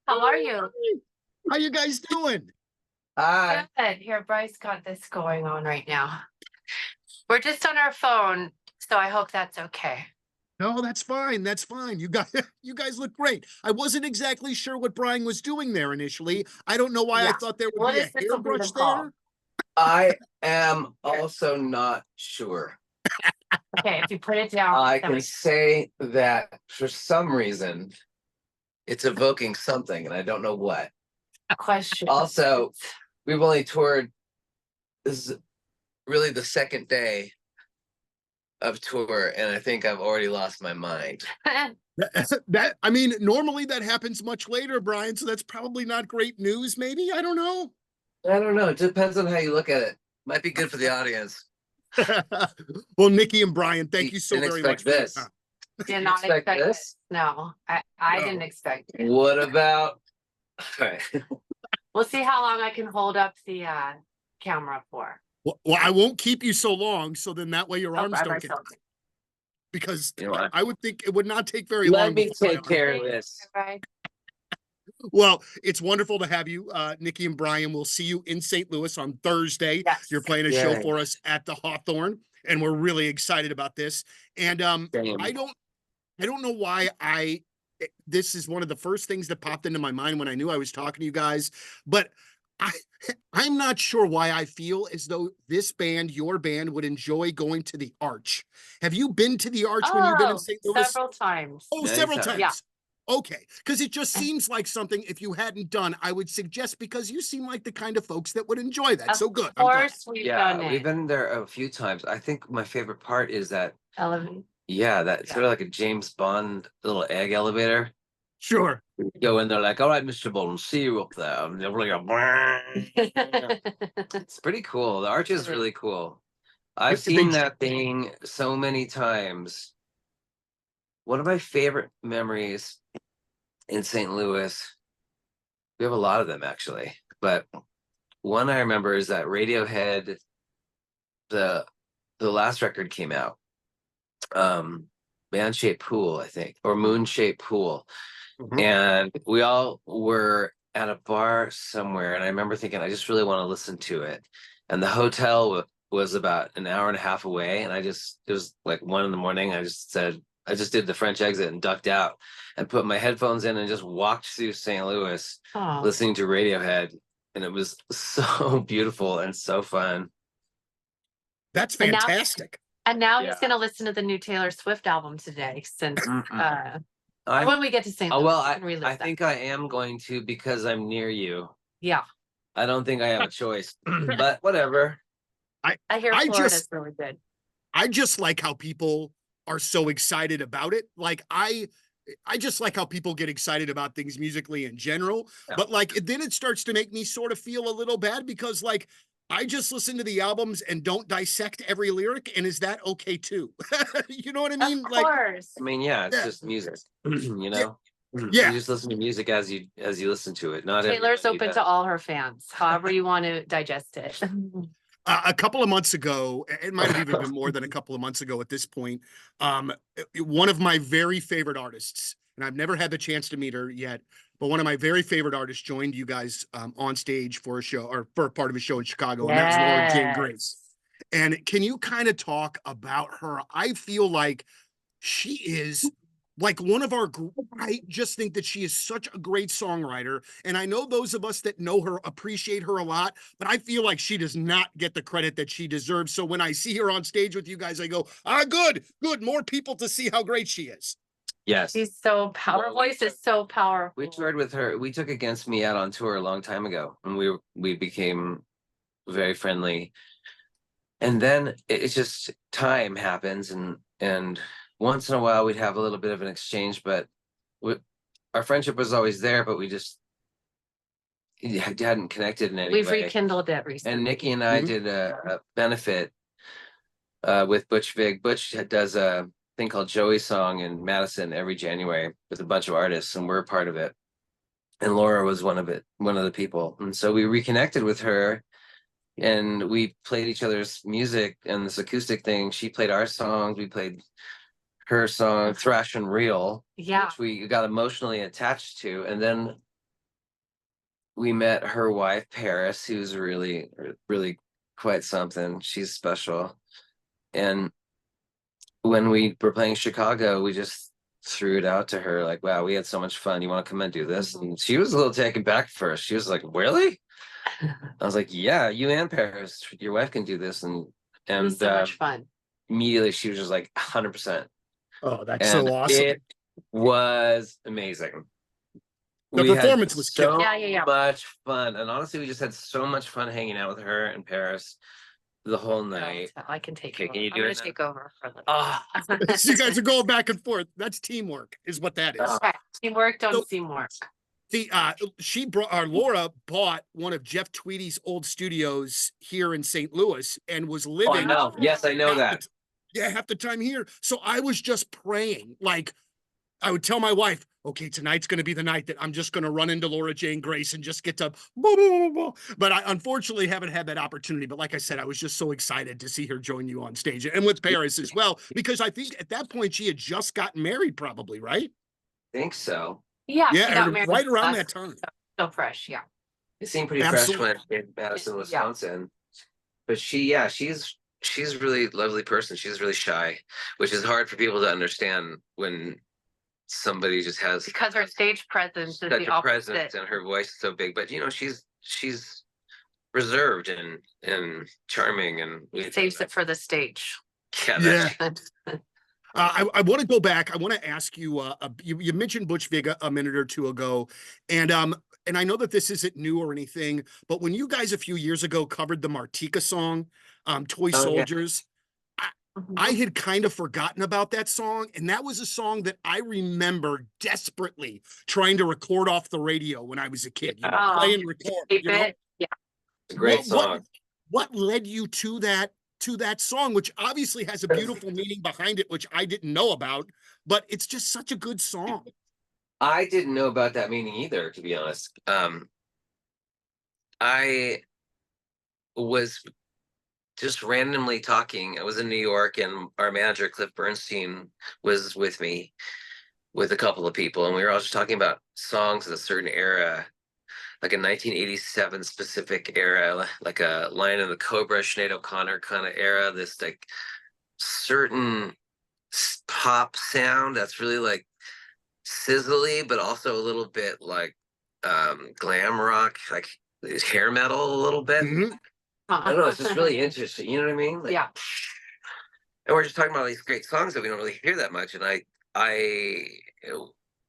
How are you? How you guys doing? Good. Here, Bryce got this going on right now. We're just on our phone, so I hope that's okay. No, that's fine. That's fine. You guys look great. I wasn't exactly sure what Brian was doing there initially. I don't know why I thought there would be a hairbrush there. I am also not sure. Okay, if you put it down. I can say that for some reason it's evoking something, and I don't know what. Question. Also, we've only toured. This is really the second day of tour, and I think I've already lost my mind. I mean, normally that happens much later, Brian, so that's probably not great news, maybe? I don't know. I don't know. It depends on how you look at it. Might be good for the audience. Well, Nikki and Brian, thank you so very much. This. Did not expect this. No, I didn't expect it. What about? All right. We'll see how long I can hold up the camera for. Well, I won't keep you so long, so then that way your arms don't get. Because I would think it would not take very long. Let me take care of this. Well, it's wonderful to have you, Nikki and Brian. We'll see you in St. Louis on Thursday. Yes. You're playing a show for us at the Hawthorne, and we're really excited about this. And I don't know why this is one of the first things that popped into my mind when I knew I was talking to you guys, but I'm not sure why I feel as though this band, your band, would enjoy going to the Arch. Have you been to the Arch when you've been in St. Louis? Several times. Oh, several times. Yeah. Okay, because it just seems like something, if you hadn't done, I would suggest, because you seem like the kind of folks that would enjoy that. So good. Of course, we've done it. We've been there a few times. I think my favorite part is that elevator. Yeah, that's sort of like a James Bond little egg elevator. Sure. You go in there like, all right, Mr. Bolton, see you up there. And they're really it's pretty cool. The Arch is really cool. I've seen that thing so many times. One of my favorite memories in St. Louis, we have a lot of them actually, but one I remember is that Radiohead, the last record came out, Man-Shaped Pool, I think, or Moon-Shaped Pool. Mm-hmm. And we all were at a bar somewhere, and I remember thinking, I just really want to listen to it. And the hotel was about an hour and a half away, and it was like 1 a.m. I just did the French exit and ducked out and put my headphones in and just walked through St. Louis listening to Radiohead. And it was so beautiful and so fun. That's fantastic. And now he's going to listen to the new Taylor Swift album today, since when we get to St. Louis. Well, I think I am going to, because I'm near you. Yeah. I don't think I have a choice, but whatever. I hear Florida's really good. I just like how people are so excited about it. Like I just like how people get excited about things musically in general, but like then it starts to make me sort of feel a little bad, because like I just listen to the albums and don't dissect every lyric. And is that okay too? You know what I mean? Of course. I mean, it's just music, you know? Yeah. You just listen to music as you listen to it. Not Taylor's open to all her fans, however you want to digest it. A couple of months ago, it might have even been more than a couple of months ago at this point, one of my very favorite artists, and I've never had the chance to meet her yet, but one of my very favorite artists joined you guys on stage for a show, or for part of a show in Chicago, and that was Laura Jane Grace. And can you kind of talk about her? I feel like she is like one of our, I just think that she is such a great songwriter. And I know those of us that know her appreciate her a lot, but I feel like she does not get the credit that she deserves. So when I see her on stage with you guys, I go, good, more people to see how great she is. Yes. She's so powerful. Her voice is so powerful. We toured with her. We took Against Me out on tour a long time ago, and we became very friendly. And then it's just time happens, and once in a while we'd have a little bit of an exchange, but our friendship was always there, but we just hadn't connected in any way. We've rekindled it recently. And Nikki and I did a benefit with Butch Vig. Butch does a thing called Joey Song in Madison every January with a bunch of artists, and we're a part of it. And Laura was one of the people. And so we reconnected with her, and we played each other's music and this acoustic thing. She played our songs, we played her song Thrash and Reel, which we got emotionally attached to. And then we met her wife, Paris, who's really, really quite something. She's special. And when we were playing Chicago, we just threw it out to her like, wow, we had so much fun. You want to come and do this? And she was a little taken back first. She was like, really? I was like, yeah, you and Paris, your wife can do this. And It was so much fun. immediately she was just like 100%. Oh, that's And so awesome. it was amazing. The We had performance was so Yeah. much fun. And honestly, we just had so much fun hanging out with her and Paris the whole night. I can take Okay, over. can you I'm do gonna it now? take over for the. Oh, So you guys are going back and forth. That's teamwork, is what that is. Okay. Teamwork, So- don't teamwork. She brought, Laura bought one of Jeff Tweedy's old studios here in St. Louis and was I living. know. Yes, I know half that. the- yeah, half the time here. So I was just praying. Like, I would tell my wife, okay, tonight's going to be the night that I'm just going to run into Laura Jane Grace and just get to, blah, blah, blah, blah. But I unfortunately haven't had that opportunity. But like I said, I was just so excited to see her join you on stage and with Paris as well, because I think at that point she had just gotten married, probably, right? I think so. Yeah, she Yeah, got married right around last- that time. So fresh, yeah. It seemed pretty Absolutely. fresh when in Madison, Yeah. Wisconsin. But she's a really lovely person. She's really shy, which is hard for people to understand when somebody just has Because her stage presence is such the a presence opposite. and her voice is so big. But you know, she's reserved and charming and Saves it for the stage. yeah. I want to go back. I want to ask you, you mentioned Butch Vig a minute or two ago, and I know that this isn't new or anything, but when you guys a few years ago covered the Martika song, Toy Oh, yeah. Soldiers, I had kind of forgotten about that song, and that was a song that I remember desperately trying to record off the radio when I was a kid. You know, Oh, play and record. Tape You know? it. Yeah. It's a great song. What led you to that song, which obviously has a beautiful meaning behind it, which I didn't know about, but it's just such a good song. I didn't know about that meaning either, to be honest. I was just randomly talking. I was in New York and our manager, Cliff Bernstein, was with me with a couple of people. And we were all just talking about songs of a certain era, like a 1987 specific era, like a Lion of the Cobra, Sinead O'Connor kind of era, this like certain pop sound that's really like sizzly, but also a little bit like glam rock, like hair metal a little bit. Mhm. I don't know, it's just really interesting. You know what I mean? Like, Yeah. and we're just talking about these great songs that we don't really hear that much. And I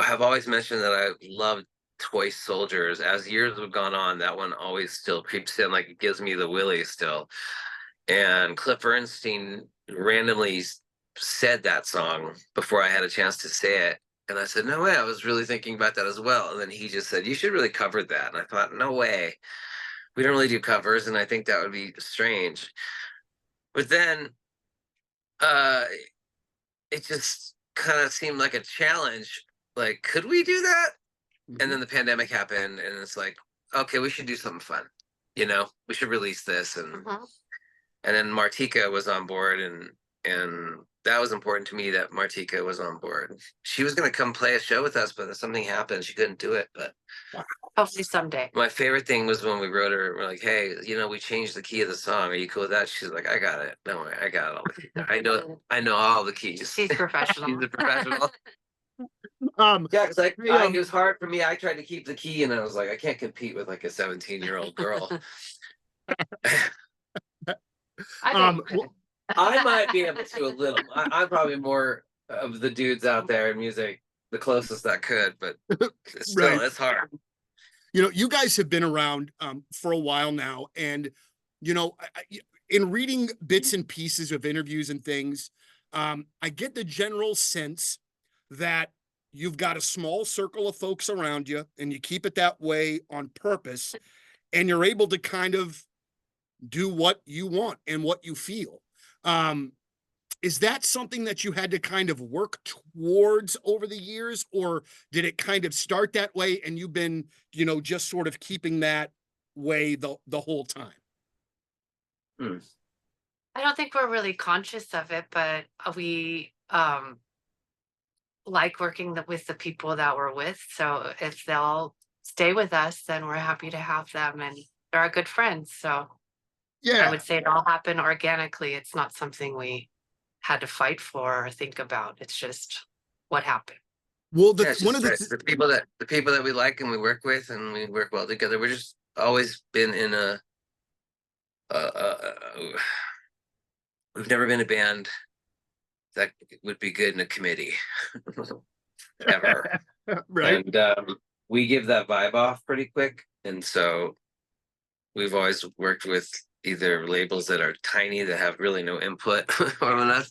have always mentioned that I loved Toy Soldiers. As years have gone on, that one always still creeps in, like it gives me the willies still. And Cliff Bernstein randomly said that song before I had a chance to say it. And I said, no way, I was really thinking about that as well. And then he just said, you should really cover that. And I thought, no way. We don't really do covers, and I think that would be strange. But then it just kind of seemed like a challenge. Like, could we do that? And then the pandemic happened, and it's like, okay, we should do something fun. You know, we should release this. And then Martika was on board, and that was important to me that Martika was on board. She was going to come play a show with us, but something happened. She couldn't do it. But Hopefully someday. my favorite thing was when we wrote her, we're like, hey, you know, we changed the key of the song. Are you cool with that? She's like, I got it. Don't worry, I got all the keys. I know all the keys. She's professional. She's a professional. Yeah, because it was hard for me. I tried to keep the key, and I was like, I can't compete with like a 17-year-old girl. I might be able to a little. I'm probably more of the dudes out there in music, the closest I could, but still, it's hard. You know, you guys have been around for a while now, and you know, in reading bits and pieces of interviews and things, I get the general sense that you've got a small circle of folks around you, and you keep it that way on purpose, and you're able to kind of do what you want and what you feel. Is that something that you had to kind of work towards over the years, or did it kind of start that way and you've been, you know, just sort of keeping that way the whole time? I don't think we're really conscious of it, but we like working with the people that we're with. So if they'll stay with us, then we're happy to have them, and they're our good friends. So I Yeah. would say it all happened organically. It's not something we had to fight for or think about. It's just what happened. Well, Yeah, it's one of just the people that we like and we work with and we work well together. We're just always been in we've never been a band that would be good in a committee ever. right. And we give that vibe off pretty quick. And so we've always worked with either labels that are tiny that have really no input on us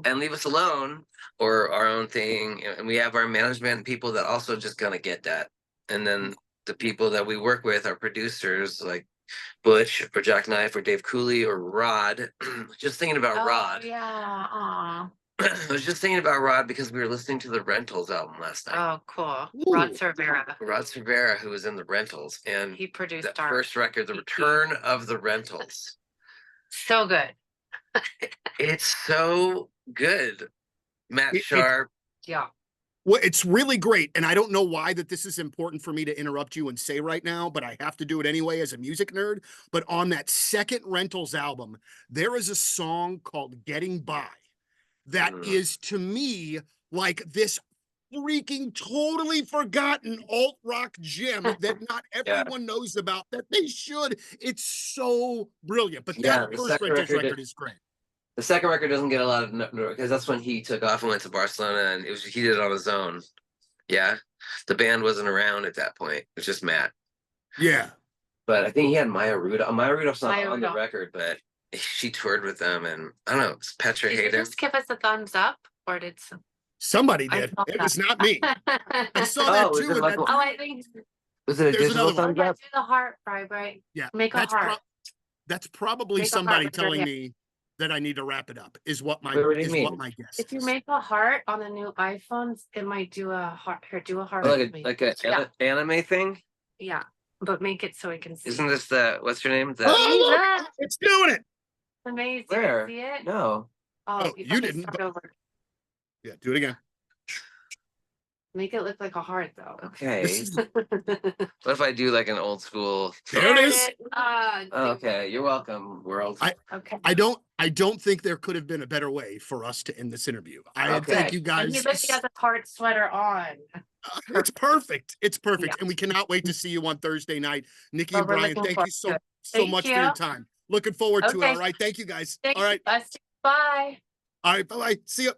and leave us alone, or our own thing. And we have our management people that also just kind of get that. And then the people that we work with, our producers like Butch or Jackknife or Dave Cooley or Rod. Just thinking about Rod. Yeah. Aw. I was just thinking about Rod because we were listening to the Rentals album last night. Oh, cool. Ooh. Rod Cervera. Rod Cervera, who was in the Rentals, and He produced that our first record, The EP. Return of the Rentals. So good. It's so good. Matt It- Sharp. Yeah. Well, it's really great. And I don't know why that this is important for me to interrupt you and say right now, but I have to do it anyway as a music nerd. But on that second Rentals album, there is a song called Getting By that is to me like this freaking totally forgotten alt rock gem that not everyone knows about that they should. It's so brilliant. But Yeah, that the first second Rentals record record is great. The second record doesn't get a lot of because that's when he took off and went to Barcelona, and he did it on his own. Yeah, the band wasn't around at that point. It was just Matt. Yeah. But I think he had Maya Rudolph. Maya Rudolph's not Maya on the Rudolph. record, but she toured with them, and I don't know. It's Petra Did you Hayden. just give us a thumbs up, or did Somebody I did. saw It that. was not me. I saw that was too. it and like that- Oh, I think. Was it a There's digital another one. thumbs Yeah, up? do the heart, right? Yeah, Make a heart. That's probably Make a heart somebody with your telling hand. me that I need to wrap it up. Is what my Wait, what do you is mean? what my guess. If you is. make a heart on the new iPhones, it might do a heart. Here, do a heart Oh, with me. like a Yeah. anime thing? Yeah, but make it so we can see. Isn't this the what's your name? The Oh, look, that? it's doing it. Amazing. where? See it? No. Oh, you okay, didn't, start over. Yeah, do it again. Make it look like a heart, though. Okay. This is What if I do like an old school? there. It is. Oh, okay, you're welcome, world. Okay. I don't think there could have been a better way for us to end this interview. I Okay. thank you And guys. he literally has a heart sweater on. It's perfect. It's perfect. Yeah. And we cannot wait to see you on Thursday night. Nikki Well, and we're Brian, looking thank you forward so to it. so Thank much for you. your time. Looking forward to it. Okay. All right. Thank you guys. Thank All right. you. Bye. All right. Bye-bye. See you.